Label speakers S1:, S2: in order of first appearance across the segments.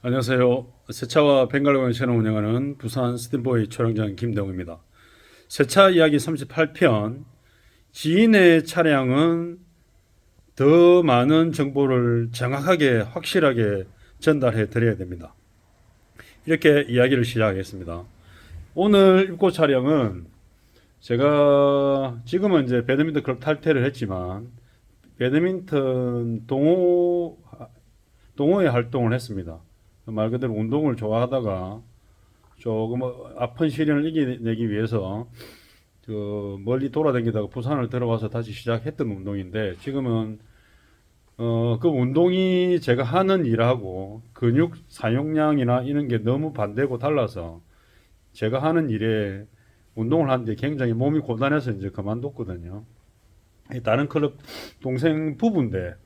S1: 안녕하세요. 세차와 벵갈로그 채널 운영하는 부산 스팀보이 촬영장 김대웅입니다. 세차 이야기 38편. 지인의 차량은 더 많은 정보를 정확하게 확실하게 전달해 드려야 됩니다. 이렇게 이야기를 시작하겠습니다. 오늘 입고 차량은 제가 지금은 이제 배드민턴 클럽 탈퇴를 했지만 배드민턴 동호회 활동을 했습니다. 말 그대로 운동을 좋아하다가 조금 아픈 시련을 이겨내기 위해서 멀리 돌아다니다가 부산을 들어와서 다시 시작했던 운동인데, 지금은 그 운동이 제가 하는 일하고 근육 사용량이나 이런 게 너무 반대고 달라서 제가 하는 일에 운동을 하는데 굉장히 몸이 고단해서 이제 그만뒀거든요. 다른 클럽 동생 부부인데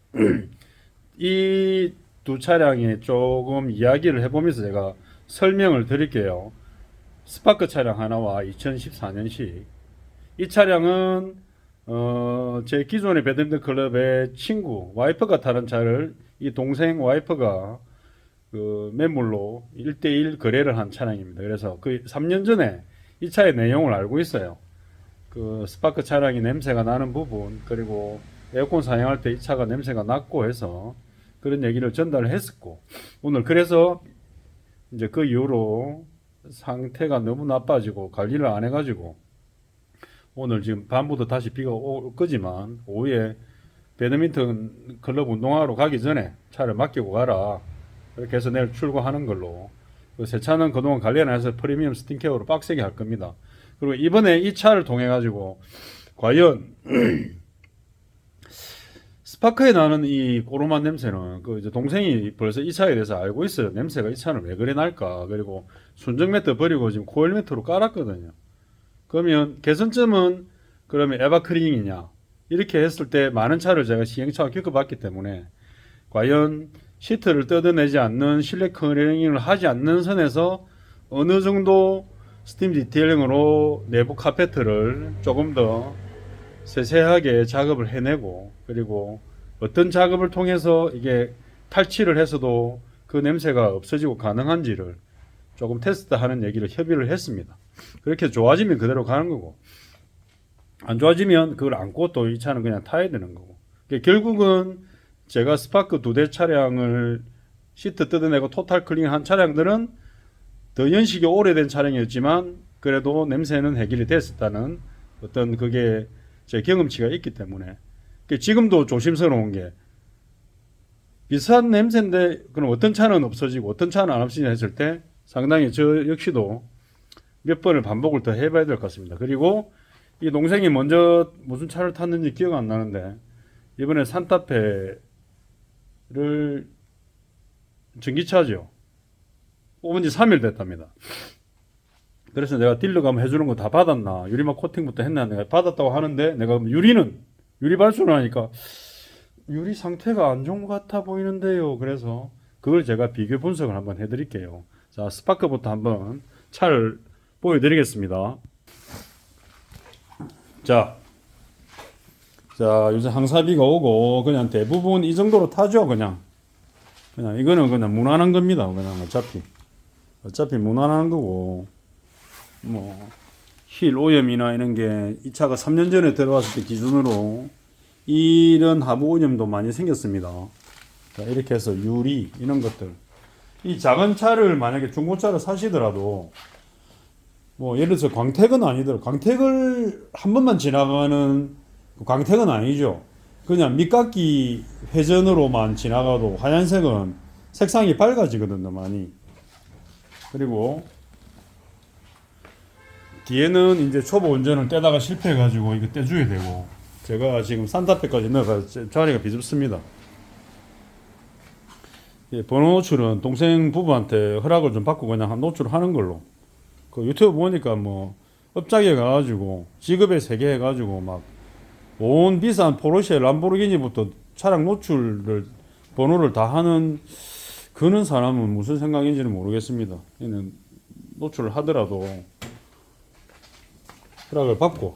S1: 이 두 차량에 조금 이야기를 해보면서 제가 설명을 드릴게요. 스파크 차량 하나와 2014년식. 이 차량은 제 기존의 배드민턴 클럽의 친구 와이프가 타는 차를 이 동생 와이프가 그 매물로 1대1 거래를 한 차량입니다. 그래서 그 3년 전에 이 차의 내용을 알고 있어요. 그 스파크 차량이 냄새가 나는 부분, 그리고 에어컨 사용할 때 이 차가 냄새가 났고 해서 그런 얘기를 전달을 했었고, 오늘 그래서 이제 그 이후로 상태가 너무 나빠지고 관리를 안 해가지고 오늘 지금 밤부터 다시 비가 올 거지만 오후에 배드민턴 클럽 운동하러 가기 전에 차를 맡기고 가라, 이렇게 해서 내일 출고하는 걸로. 그 새 차는 그동안 관리 안 해서 프리미엄 스팀케어로 빡세게 할 겁니다. 그리고 이번에 이 차를 통해 가지고 과연 스파크에 나는 이 꼬로만 냄새는 그 이제 동생이 벌써 이 차에 대해서 알고 있어요. 냄새가 이 차는 왜 그래 날까. 그리고 순정 매트 버리고 지금 코일 매트로 깔았거든요. 그러면 개선점은 그러면 에바클리닝이냐, 이렇게 했을 때 많은 차를 제가 시행착오 겪어봤기 때문에 과연 시트를 뜯어내지 않는 실내 클리닝을 하지 않는 선에서 어느 정도 스팀 디테일링으로 내부 카페트를 조금 더 세세하게 작업을 해내고, 그리고 어떤 작업을 통해서 이게 탈취를 해서도 그 냄새가 없어지고 가능한지를 조금 테스트하는 얘기를 협의를 했습니다. 그렇게 좋아지면 그대로 가는 거고, 안 좋아지면 그걸 안고 또 이 차는 그냥 타야 되는 거고. 결국은 제가 스파크 2대 차량을 시트 뜯어내고 토탈 클링한 차량들은 더 연식이 오래된 차량이었지만 그래도 냄새는 해결이 됐었다는 어떤 그게 제 경험치가 있기 때문에, 지금도 조심스러운 게 비슷한 냄새인데 그럼 어떤 차는 없어지고 어떤 차는 안 없어지냐 했을 때 상당히 저 역시도 몇 번을 반복을 더 해봐야 될 것 같습니다. 그리고 이 동생이 먼저 무슨 차를 탔는지 기억 안 나는데 이번에 산타페를 전기차죠. 뽑은 지 3일 됐답니다. 그래서 내가 딜러 가면 해주는 거 다 받았나, 유리막 코팅부터 했나, 내가 받았다고 하는데 내가 유리 발수를 하니까 유리 상태가 안 좋은 것 같아 보이는데요. 그래서 그걸 제가 비교 분석을 한번 해드릴게요. 자, 스파크부터 한번 차를 보여드리겠습니다. 자, 요새 항사비가 오고 그냥 대부분 이 정도로 타죠. 그냥 이거는 그냥 무난한 겁니다. 그냥 어차피 무난한 거고, 뭐 휠 오염이나 이런 게 이 차가 3년 전에 들어왔을 때 기준으로 이런 하부 오염도 많이 생겼습니다. 자, 이렇게 해서 유리 이런 것들, 이 작은 차를 만약에 중고차를 사시더라도 뭐 예를 들어서 광택은 아니더라도, 광택을 한 번만 지나가는 광택은 아니죠. 그냥 밑깎이 회전으로만 지나가도 하얀색은 색상이 밝아지거든요, 많이. 그리고 뒤에는 이제 초보 운전을 떼다가 실패해가지고 이거 떼줘야 되고, 제가 지금 산타페까지 넣어가 자리가 비좁습니다. 번호 노출은 동생 부부한테 허락을 좀 받고 그냥 한 노출하는 걸로. 그 유튜브 보니까 뭐 업장에 가가지고 직업의 세계 해가지고 막 온 비싼 포르쉐 람보르기니부터 차량 노출을 번호를 다 하는 그런 사람은 무슨 생각인지는 모르겠습니다. 얘는 노출을 하더라도 허락을 받고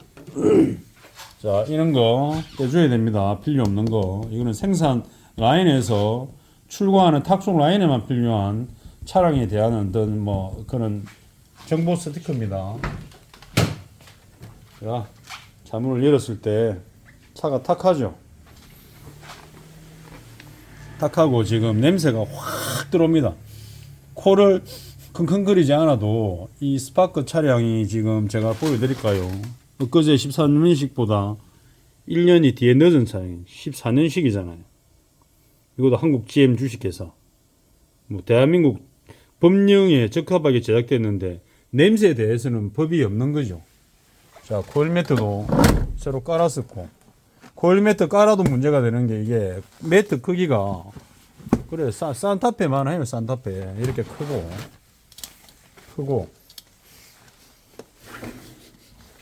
S1: 자, 이런 거 떼줘야 됩니다. 필요 없는 거. 이거는 생산 라인에서 출고하는 탁송 라인에만 필요한 차량에 대한 어떤 뭐 그런 정보 스티커입니다. 자, 차문을 열었을 때 차가 탁하죠. 탁하고 지금 냄새가 확 들어옵니다. 코를 킁킁거리지 않아도 이 스파크 차량이 지금 제가 보여드릴까요? 엊그제 13년식보다 1년이 뒤에 늦은 차량이 14년식이잖아요. 이것도 한국 GM 주식회사. 뭐 대한민국 법령에 적합하게 제작됐는데 냄새에 대해서는 법이 없는 거죠. 자, 코일 매트도 새로 깔았었고, 코일 매트 깔아도 문제가 되는 게 이게 매트 크기가 그래 산타페만 해요. 산타페 이렇게 크고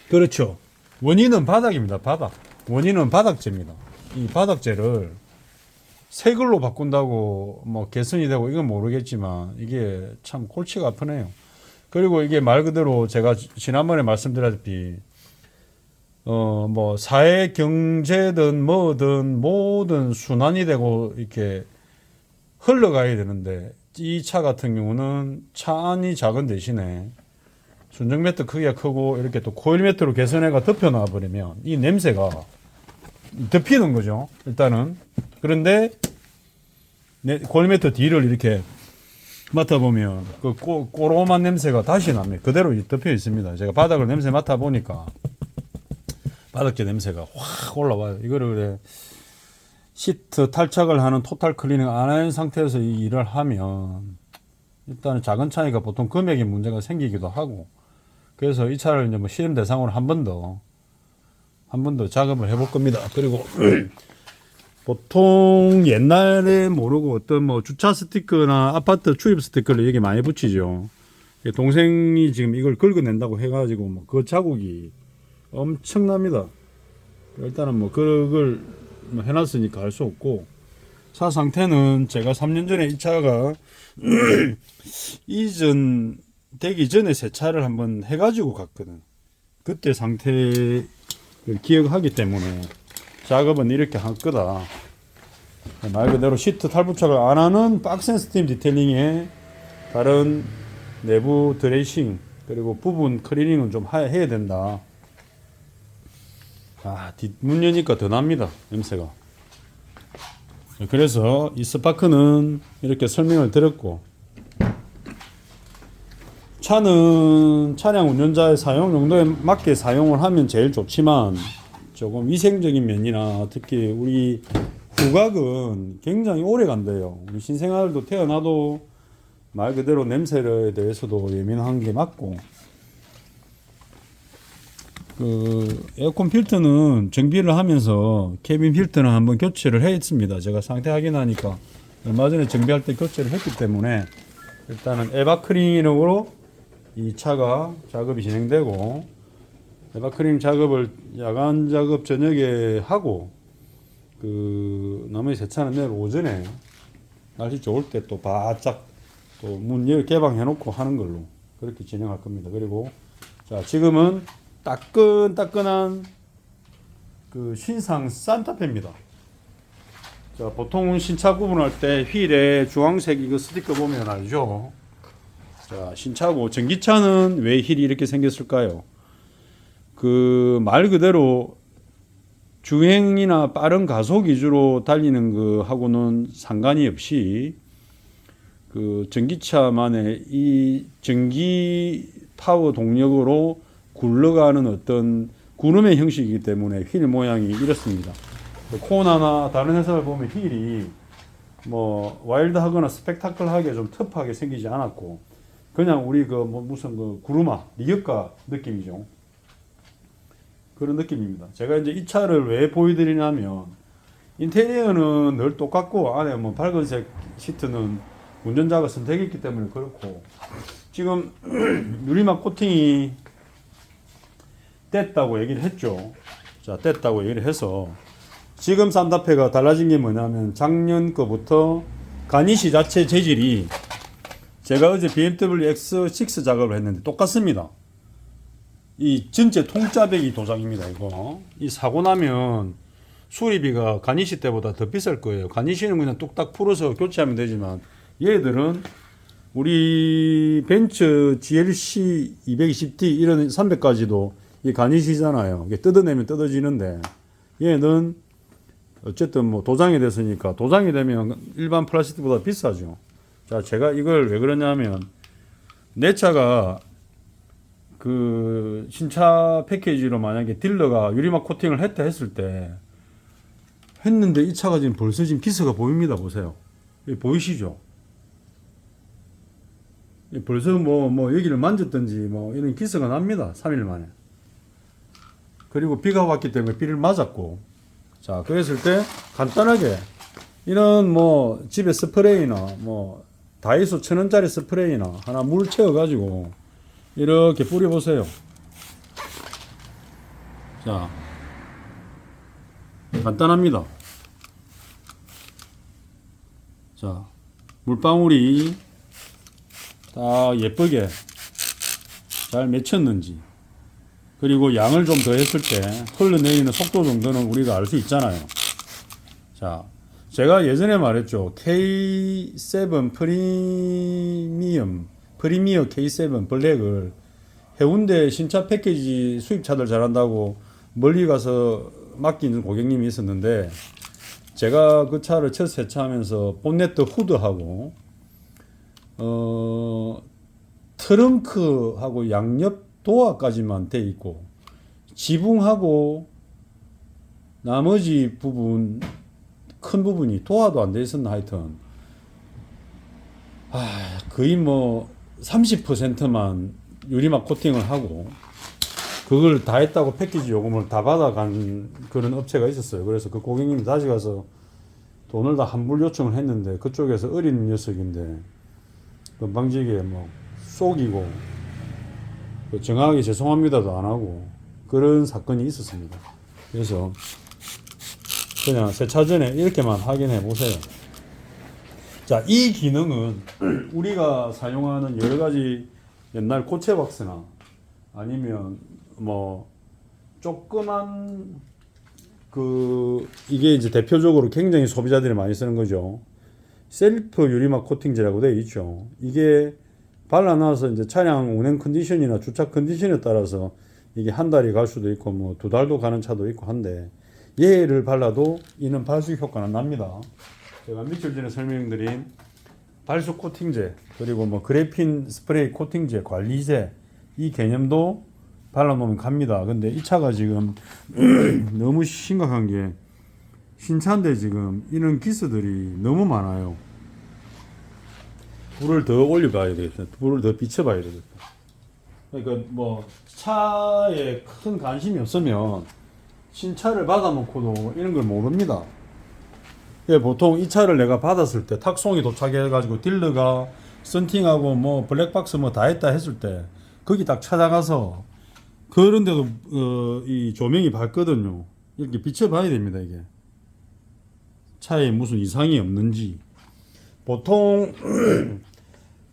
S1: 그렇죠. 원인은 바닥입니다. 바닥. 원인은 바닥재입니다. 이 바닥재를 새 걸로 바꾼다고 뭐 개선이 되고 이건 모르겠지만 이게 참 골치가 아프네요. 그리고 이게 말 그대로 제가 지난번에 말씀드렸다시피 뭐 사회 경제든 뭐든 모든 순환이 되고 이렇게 흘러가야 되는데 이 차 같은 경우는 차 안이 작은 대신에 순정 매트 크기가 크고 이렇게 또 코일 매트로 개선해가 덮여놔 버리면 이 냄새가 덮이는 거죠. 일단은. 그런데 코일 매트 뒤를 이렇게 맡아보면 그 꼬로만 냄새가 다시 납니다. 그대로 덮여 있습니다. 제가 바닥을 냄새 맡아보니까 바닥재 냄새가 확 올라와요. 이거를 그래 시트 탈착을 하는 토탈 클리닝 안 한 상태에서 이 일을 하면 일단은 작은 차니까 보통 금액에 문제가 생기기도 하고 그래서 이 차를 이제 뭐 실험 대상으로 한 번 더 작업을 해볼 겁니다. 그리고 보통 옛날에 모르고 어떤 뭐 주차 스티커나 아파트 출입 스티커를 여기 많이 붙이죠. 동생이 지금 이걸 긁어낸다고 해가지고 뭐 그 자국이 엄청납니다. 일단은 뭐 그걸 뭐 해놨으니까 할 수 없고 차 상태는 제가 3년 전에 이 차가 이전 되기 전에 새 차를 한번 해가지고 갔거든. 그때 상태를 기억하기 때문에 작업은 이렇게 할 거다. 말 그대로 시트 탈부착을 안 하는 박스 스팀 디테일링에 다른 내부 드레싱 그리고 부분 클리닝은 좀 해야 된다. 뒷문 여니까 더 납니다. 냄새가. 그래서 이 스파크는 이렇게 설명을 드렸고 차는 차량 운전자의 사용 용도에 맞게 사용을 하면 제일 좋지만 조금 위생적인 면이나 특히 우리 후각은 굉장히 오래 간대요. 우리 신생아들도 태어나도 말 그대로 냄새에 대해서도 예민한 게 맞고 그 에어컨 필터는 정비를 하면서 캐빈 필터는 한번 교체를 했습니다. 제가 상태 확인하니까 얼마 전에 정비할 때 교체를 했기 때문에 일단은 에바클리닝으로 이 차가 작업이 진행되고 에바클리닝 작업을 야간 작업 저녁에 하고 그 나머지 새 차는 내일 오전에 날씨 좋을 때 또 바짝 또 문 개방해 놓고 하는 걸로 그렇게 진행할 겁니다. 그리고 자 지금은 따끈따끈한 그 신상 산타페입니다. 자, 보통 신차 구분할 때 휠에 주황색 이거 스티커 보면 알죠? 자, 신차고 전기차는 왜 휠이 이렇게 생겼을까요? 그 말 그대로 주행이나 빠른 가속 위주로 달리는 그 하고는 상관이 없이 그 전기차만의 이 전기 파워 동력으로 굴러가는 어떤 구름의 형식이기 때문에 휠 모양이 이렇습니다. 코나나 다른 회사를 보면 휠이 뭐 와일드하거나 스펙타클하게 좀 터프하게 생기지 않았고 그냥 우리 그 뭐 무슨 그 구루마 리어카 느낌이죠. 그런 느낌입니다. 제가 이제 이 차를 왜 보여드리냐면 인테리어는 늘 똑같고 안에 뭐 밝은색 시트는 운전자가 선택했기 때문에 그렇고 지금 유리막 코팅이 됐다고 얘기를 했죠. 자, 됐다고 얘기를 해서 지금 산타페가 달라진 게 뭐냐면 작년 거부터 가니시 자체 재질이 제가 어제 BMW X6 작업을 했는데 똑같습니다. 이 전체 통짜배기 도장입니다. 이거 이 사고 나면 수리비가 가니시 때보다 더 비쌀 거예요. 가니시는 그냥 뚝딱 풀어서 교체하면 되지만 얘들은 우리 벤츠 GLC 220D 이런 300까지도 이 가니시잖아요. 이게 뜯어내면 뜯어지는데 얘는 어쨌든 뭐 도장이 됐으니까 도장이 되면 일반 플라스틱보다 비싸죠. 자, 제가 이걸 왜 그러냐면 내 차가 그 신차 패키지로 만약에 딜러가 유리막 코팅을 했다 했을 때 했는데 이 차가 지금 벌써 지금 기스가 보입니다. 보세요. 보이시죠? 벌써 뭐 여기를 만졌든지 뭐 이런 기스가 납니다. 3일 만에. 그리고 비가 왔기 때문에 비를 맞았고, 자, 그랬을 때 간단하게 이런 뭐 집에 스프레이나 뭐 다이소 1,000원짜리 스프레이나 하나 물 채워 가지고 이렇게 뿌려 보세요. 자, 간단합니다. 자, 물방울이 딱 예쁘게 잘 맺혔는지, 그리고 양을 좀 더 했을 때 흘러내리는 속도 정도는 우리가 알 수 있잖아요. 자, 제가 예전에 말했죠. K7 프리미어 K7 블랙을 해운대 신차 패키지 수입차들 잘한다고 멀리 가서 맡기는 고객님이 있었는데, 제가 그 차를 첫 세차하면서 본네트 후드하고 트렁크하고 양옆 도어까지만 돼 있고 지붕하고 나머지 부분 큰 부분이 도어도 안 돼 있었나 하여튼 거의 뭐 30%만 유리막 코팅을 하고 그걸 다 했다고 패키지 요금을 다 받아간 그런 업체가 있었어요. 그래서 그 고객님이 다시 가서 돈을 다 환불 요청을 했는데 그쪽에서 어린 녀석인데 건방지게 뭐 속이고 정확하게 죄송합니다도 안 하고 그런 사건이 있었습니다. 그래서 그냥 세차 전에 이렇게만 확인해 보세요. 자, 이 기능은 우리가 사용하는 여러 가지 옛날 고체 왁스나 아니면 뭐 조그만 이게 이제 대표적으로 굉장히 소비자들이 많이 쓰는 거죠. 셀프 유리막 코팅제라고 되어 있죠. 이게 발라놔서 이제 차량 운행 컨디션이나 주차 컨디션에 따라서 이게 한 달이 갈 수도 있고 뭐 두 달도 가는 차도 있고 한데 얘를 발라도 이는 발수 효과는 납니다. 제가 며칠 전에 설명드린 발수 코팅제 그리고 뭐 그래핀 스프레이 코팅제 관리제 이 개념도 발라놓으면 갑니다. 근데 이 차가 지금 너무 심각한 게 신차인데 지금 이런 기스들이 너무 많아요. 불을 더 올려봐야 되겠다. 불을 더 비춰봐야 되겠다. 그러니까 뭐 차에 큰 관심이 없으면 신차를 받아놓고도 이런 걸 모릅니다. 보통 이 차를 내가 받았을 때 탁송이 도착해가지고 딜러가 썬팅하고 뭐 블랙박스 뭐 다 했다 했을 때 거기 딱 찾아가서 그런데도 이 조명이 밝거든요. 이렇게 비춰봐야 됩니다. 이게 차에 무슨 이상이 없는지. 보통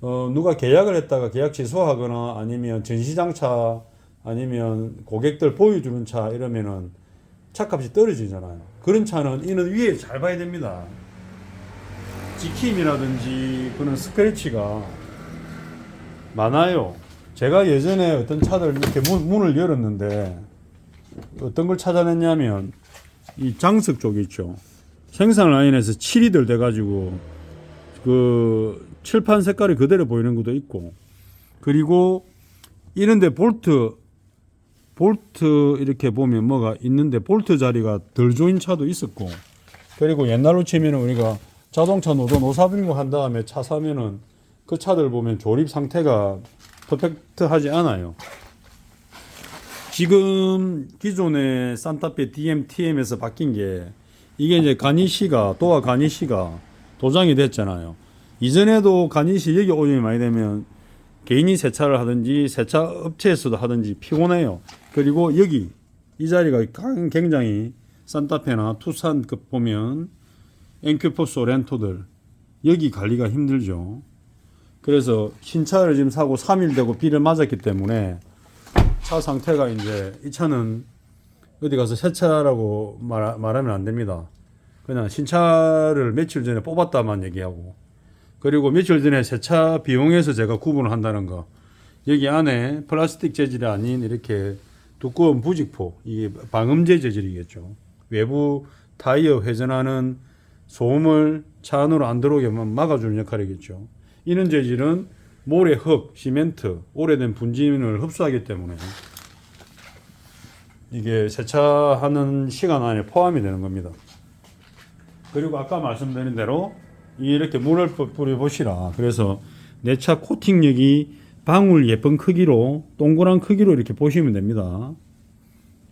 S1: 누가 계약을 했다가 계약 취소하거나 아니면 전시장차 아니면 고객들 보여주는 차 이러면은 차값이 떨어지잖아요. 그런 차는 이는 위에 잘 봐야 됩니다. 지킴이라든지 그런 스크래치가 많아요. 제가 예전에 어떤 차들 이렇게 문을 열었는데 어떤 걸 찾아냈냐면 이 장석 쪽이 있죠. 생산 라인에서 칠이들 돼가지고 그 칠판 색깔이 그대로 보이는 것도 있고, 그리고 이런데 볼트 이렇게 보면 뭐가 있는데 볼트 자리가 덜 조인 차도 있었고, 그리고 옛날로 치면은 우리가 자동차 노사빙고 한 다음에 차 사면은 그 차들 보면 조립 상태가 퍼펙트하지 않아요. 지금 기존의 산타페 DMTM에서 바뀐 게 이게 이제 도어 가니시가 도장이 됐잖아요. 이전에도 가니시 여기 오염이 많이 되면 개인이 세차를 하든지 세차 업체에서도 하든지 피곤해요. 그리고 여기 이 자리가 굉장히 산타페나 투싼 급 보면 엔큐포 소렌토들 여기 관리가 힘들죠. 그래서 신차를 지금 사고 3일 되고 비를 맞았기 때문에 차 상태가 이제 이 차는 어디 가서 새 차라고 말하면 안 됩니다. 그냥 신차를 며칠 전에 뽑았다만 얘기하고 그리고 며칠 전에 세차 비용에서 제가 구분을 한다는 거. 여기 안에 플라스틱 재질이 아닌 이렇게 두꺼운 부직포, 이게 방음제 재질이겠죠. 외부 타이어 회전하는 소음을 차 안으로 안 들어오게 막아주는 역할이겠죠. 이런 재질은 모래, 흙, 시멘트, 오래된 분진을 흡수하기 때문에 이게 세차하는 시간 안에 포함이 되는 겁니다. 그리고 아까 말씀드린 대로 이렇게 물을 뿌려보시라. 그래서 내 차 코팅력이 방울 예쁜 크기로 동그란 크기로 이렇게 보시면 됩니다.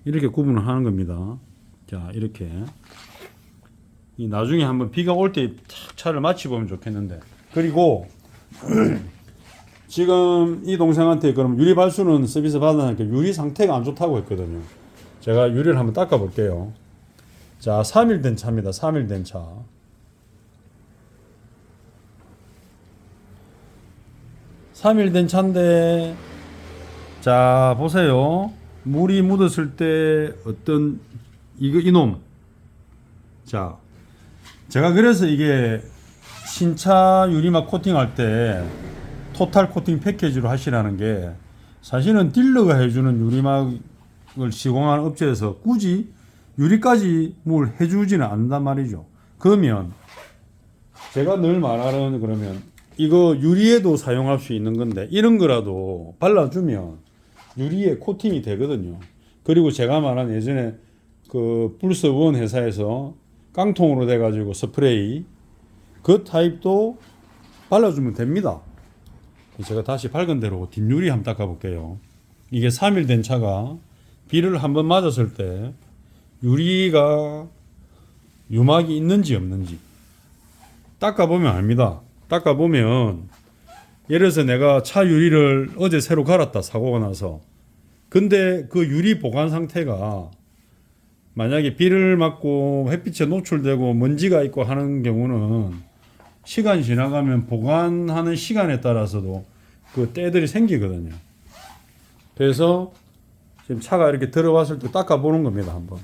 S1: 이렇게 구분을 하는 겁니다. 자, 이렇게 나중에 한번 비가 올 때 차를 맞춰보면 좋겠는데. 그리고 지금 이 동생한테 그럼 유리 발수는 서비스 받았는데 유리 상태가 안 좋다고 했거든요. 제가 유리를 한번 닦아 볼게요. 자, 3일 된 차입니다. 3일 된 차. 3일 된 차인데, 자, 보세요. 물이 묻었을 때 어떤, 이놈. 자, 제가 그래서 이게 신차 유리막 코팅할 때 토탈 코팅 패키지로 하시라는 게, 사실은 딜러가 해주는 유리막을 시공하는 업체에서 굳이 유리까지 뭘 해주지는 않는단 말이죠. 그러면 제가 늘 말하는, 그러면 이거 유리에도 사용할 수 있는 건데 이런 거라도 발라주면 유리에 코팅이 되거든요. 그리고 제가 말한 예전에 그 불스원 회사에서 깡통으로 돼가지고 스프레이 그 타입도 발라주면 됩니다. 제가 다시 밝은 대로 뒷유리 한번 닦아볼게요. 이게 3일 된 차가 비를 한번 맞았을 때 유리가 유막이 있는지 없는지 닦아보면 압니다. 닦아보면 예를 들어서 내가 차 유리를 어제 새로 갈았다, 사고가 나서. 근데 그 유리 보관 상태가 만약에 비를 맞고 햇빛에 노출되고 먼지가 있고 하는 경우는 시간이 지나가면 보관하는 시간에 따라서도 그 때들이 생기거든요. 그래서 지금 차가 이렇게 들어왔을 때 닦아보는 겁니다, 한번.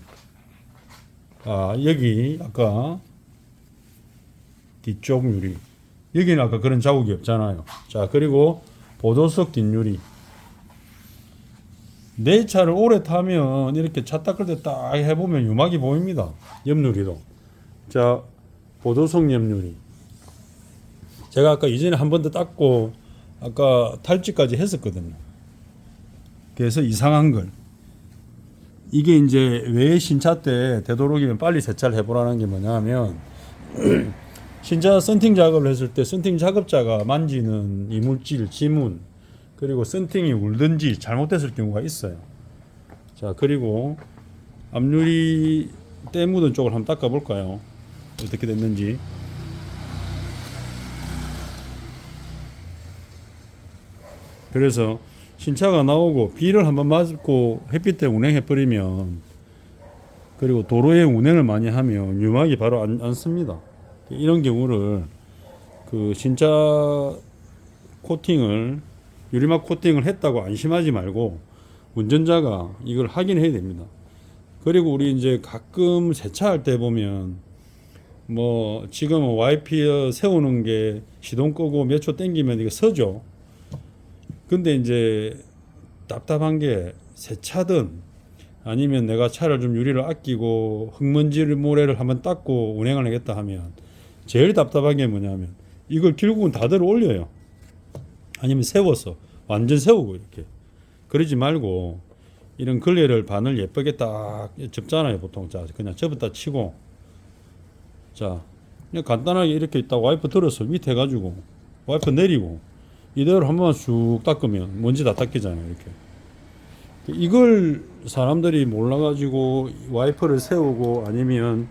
S1: 아, 여기 아까 뒤쪽 유리. 여기는 아까 그런 자국이 없잖아요. 자, 그리고 보조석 뒷유리. 내 차를 오래 타면 이렇게 차 닦을 때 딱 해보면 유막이 보입니다. 옆유리도. 자, 보조석 옆유리. 제가 아까 이전에 한 번 더 닦고 아까 탈지까지 했었거든요. 그래서 이상한 걸. 이게 이제 왜 신차 때 되도록이면 빨리 세차를 해보라는 게 뭐냐면 신차 썬팅 작업을 했을 때 썬팅 작업자가 만지는 이물질, 지문, 그리고 썬팅이 울든지 잘못됐을 경우가 있어요. 자, 그리고 앞유리 때 묻은 쪽을 한번 닦아볼까요? 어떻게 됐는지. 그래서 신차가 나오고 비를 한번 맞고 햇빛 때 운행해버리면, 그리고 도로에 운행을 많이 하면 유막이 바로 안 씁니다. 이런 경우를 그 신차 코팅을, 유리막 코팅을 했다고 안심하지 말고 운전자가 이걸 확인해야 됩니다. 그리고 우리 이제 가끔 세차할 때 보면 뭐 지금은 와이퍼 세우는 게 시동 끄고 몇 초 당기면 이게 서죠. 근데 이제 답답한 게 세차든 아니면 내가 차를 좀 유리를 아끼고 흙먼지 모래를 한번 닦고 운행을 하겠다 하면 제일 답답한 게 뭐냐면 이걸 결국은 다 들어 올려요. 아니면 세워서 완전 세우고 이렇게. 그러지 말고 이런 걸레를 바늘 예쁘게 딱 접잖아요, 보통. 자, 그냥 접었다 치고, 자, 그냥 간단하게 이렇게 딱 와이퍼 들어서 밑에 해가지고 와이퍼 내리고 이대로 한 번만 쑥 닦으면 먼지 다 닦이잖아요, 이렇게. 이걸 사람들이 몰라가지고 와이퍼를 세우고, 아니면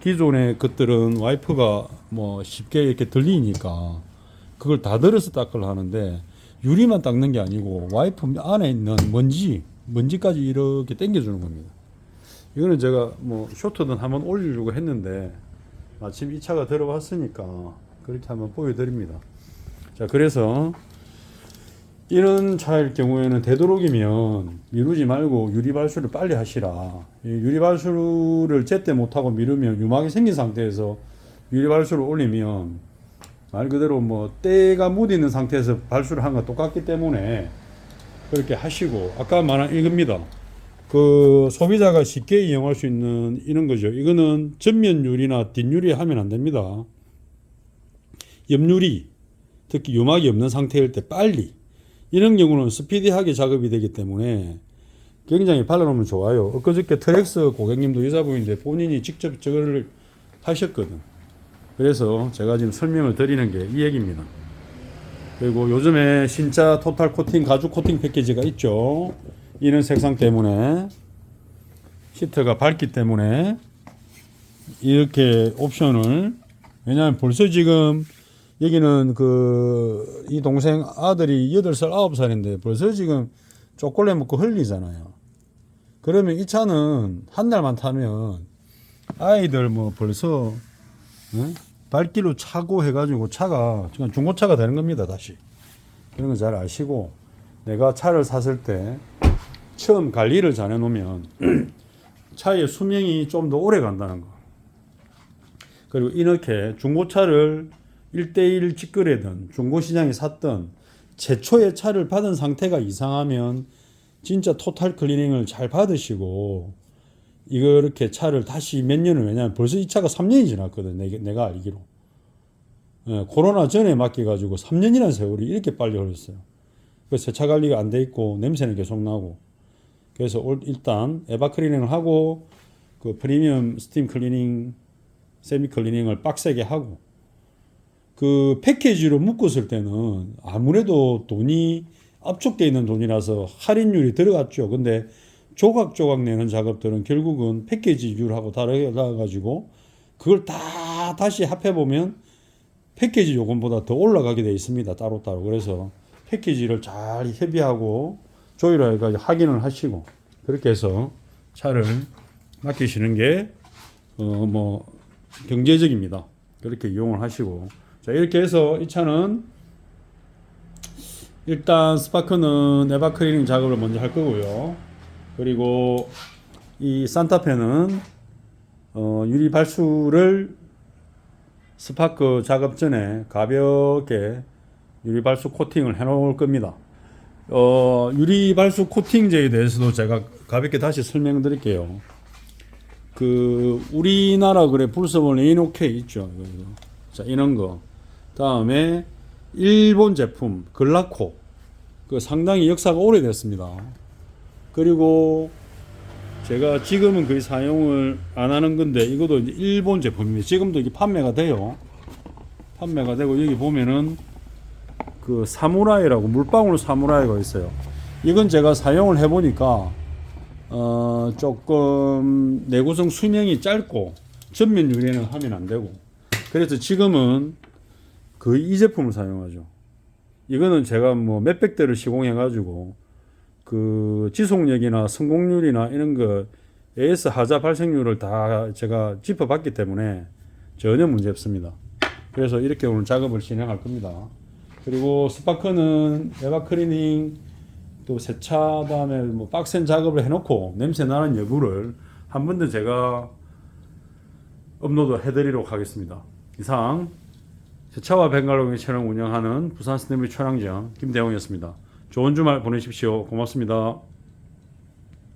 S1: 기존의 것들은 와이퍼가 뭐 쉽게 이렇게 들리니까 그걸 다 들어서 닦으려 하는데, 유리만 닦는 게 아니고 와이퍼 안에 있는 먼지까지 이렇게 당겨주는 겁니다. 이거는 제가 뭐 쇼트든 한번 올리려고 했는데 마침 이 차가 들어왔으니까 그렇게 한번 보여드립니다. 자, 그래서 이런 차일 경우에는 되도록이면 미루지 말고 유리발수를 빨리 하시라. 유리발수를 제때 못하고 미루면 유막이 생긴 상태에서 유리발수를 올리면 말 그대로 뭐 때가 묻어있는 상태에서 발수를 한 거 똑같기 때문에 그렇게 하시고, 아까 말한 이겁니다. 그 소비자가 쉽게 이용할 수 있는 이런 거죠. 이거는 전면 유리나 뒷유리 하면 안 됩니다. 옆유리, 특히 유막이 없는 상태일 때 빨리, 이런 경우는 스피디하게 작업이 되기 때문에 굉장히 발라놓으면 좋아요. 엊그저께 트렉스 고객님도 여자분인데 본인이 직접 저거를 하셨거든. 그래서 제가 지금 설명을 드리는 게 이 얘기입니다. 그리고 요즘에 신차 토탈 코팅 가죽 코팅 패키지가 있죠. 이런 색상 때문에, 시트가 밝기 때문에 이렇게 옵션을, 왜냐하면 벌써 지금 여기는 이 동생 아들이 8살 9살인데 벌써 지금 초콜릿 먹고 흘리잖아요. 그러면 이 차는 한 달만 타면 아이들 뭐 벌써 발길로 차고 해가지고 차가 지금 중고차가 되는 겁니다. 다시 그런 거 잘 아시고, 내가 차를 샀을 때 처음 관리를 잘 해놓으면 차의 수명이 좀 더 오래 간다는 거. 그리고 이렇게 중고차를 1대1 직거래든 중고시장에 샀던 최초의 차를 받은 상태가 이상하면 진짜 토탈 클리닝을 잘 받으시고, 이렇게 차를 다시 몇 년을, 왜냐면 벌써 이 차가 3년이 지났거든. 내가 알기로. 예, 코로나 전에 맡겨가지고 3년이라는 세월이 이렇게 빨리 흘렀어요. 그래서 세차 관리가 안 돼 있고 냄새는 계속 나고. 그래서 일단 에바 클리닝을 하고, 그 프리미엄 스팀 클리닝, 세미 클리닝을 빡세게 하고, 그 패키지로 묶었을 때는 아무래도 돈이 압축되어 있는 돈이라서 할인율이 들어갔죠. 근데 조각조각 내는 작업들은 결국은 패키지율하고 다르가지고 그걸 다 다시 합해보면 패키지 요금보다 더 올라가게 되어 있습니다. 따로따로. 그래서 패키지를 잘 협의하고 조율해서 확인을 하시고, 그렇게 해서 차를 맡기시는 게 뭐 경제적입니다. 그렇게 이용을 하시고, 자, 이렇게 해서 이 차는 일단 스파크는 에바 클리닝 작업을 먼저 할 거고요. 그리고 이 산타페는 유리 발수를 스파크 작업 전에 가볍게 유리 발수 코팅을 해 놓을 겁니다. 유리 발수 코팅제에 대해서도 제가 가볍게 다시 설명드릴게요. 우리나라 그래 불서본 레인오케이 있죠. 자, 이런 거. 다음에 일본 제품 글라코, 상당히 역사가 오래됐습니다. 그리고 제가 지금은 거의 사용을 안 하는 건데, 이것도 이제 일본 제품입니다. 지금도 이게 판매가 돼요. 판매가 되고, 여기 보면은 사무라이라고, 물방울 사무라이가 있어요. 이건 제가 사용을 해보니까 조금 내구성 수명이 짧고 전면 유리는 하면 안 되고, 그래서 지금은 거의 이 제품을 사용하죠. 이거는 제가 뭐 몇백 대를 시공해 가지고 지속력이나 성공률이나 이런 거 AS 하자 발생률을 다 제가 짚어봤기 때문에 전혀 문제 없습니다. 그래서 이렇게 오늘 작업을 진행할 겁니다. 그리고 스파크는 에바 클리닝, 또 세차, 다음에 뭐 빡센 작업을 해놓고 냄새 나는 여부를 한 번 더 제가 업로드 해드리도록 하겠습니다. 이상 세차와 벵갈로기 채널 운영하는 부산 스냅리 촬영장 김대웅이었습니다. 좋은 주말 보내십시오. 고맙습니다.